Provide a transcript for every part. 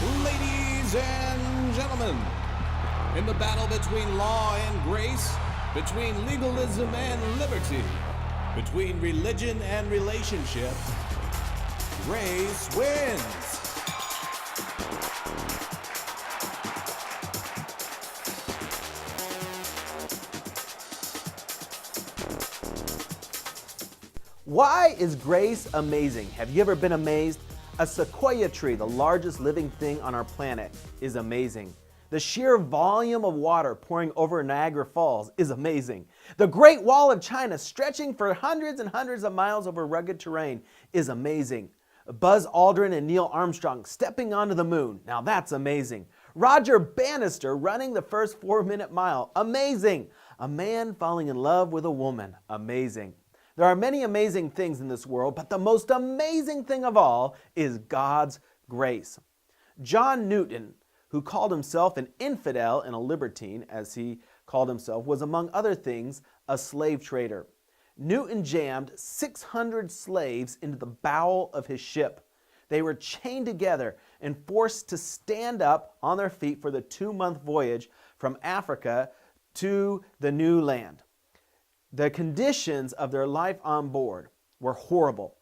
Ladies and gentlemen, in the battle between law and grace, between legalism and liberty, between religion and relationship, grace wins. Why is grace amazing? Have you ever been amazed? A sequoia tree, the largest living thing on our planet, is amazing. The sheer volume of water pouring over Niagara Falls is amazing. The Great Wall of China stretching for hundreds and hundreds of miles over rugged terrain is amazing. Buzz Aldrin and Neil Armstrong stepping onto the moon, now that's amazing. Roger Bannister running the first 4-minute mile, amazing. A man falling in love with a woman, amazing. There are many amazing things in this world, but the most amazing thing of all is God's grace. John Newton, who called himself an infidel and a libertine, as he called himself, was among other things a slave trader. Newton jammed 600 slaves into the bow of his ship. They were chained together and forced to stand up on their feet for the 2-month voyage from Africa to the new land. The conditions of their life on board were horrible.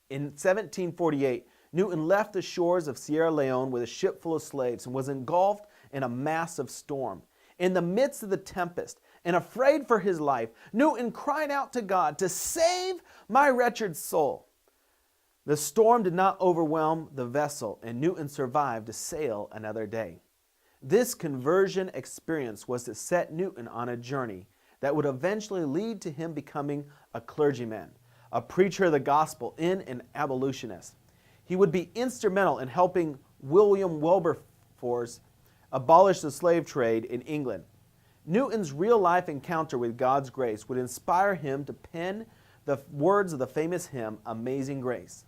In 1748, Newton left the shores of Sierra Leone with a ship full of slaves and was engulfed in a massive storm. In the midst of the tempest and afraid for his life, Newton cried out to God to save my wretched soul. The storm did not overwhelm the vessel, and Newton survived to sail another day. This conversion experience was to set Newton on a journey that would eventually lead to him becoming a clergyman, a preacher of the gospel, and an abolitionist. He would be instrumental in helping William Wilberforce abolish the slave trade in England. Newton's real-life encounter with God's grace would inspire him to pen the words of the famous hymn, Amazing Grace.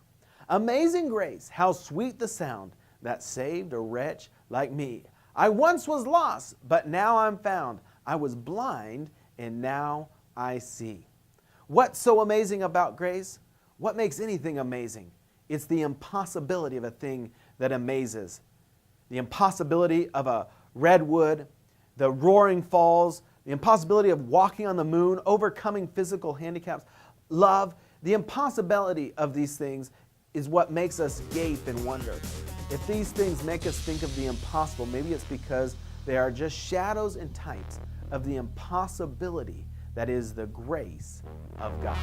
Amazing grace, how sweet the sound that saved a wretch like me. I once was lost, but now I'm found. I was blind, and now I see. What's so amazing about grace? What makes anything amazing? It's the impossibility of a thing that amazes. The impossibility of a redwood, the roaring falls, the impossibility of walking on the moon, overcoming physical handicaps, love. The impossibility of these things is what makes us gape and wonder. If these things make us think of the impossible, maybe it's because they are just shadows and types of the impossibility that is the grace of God.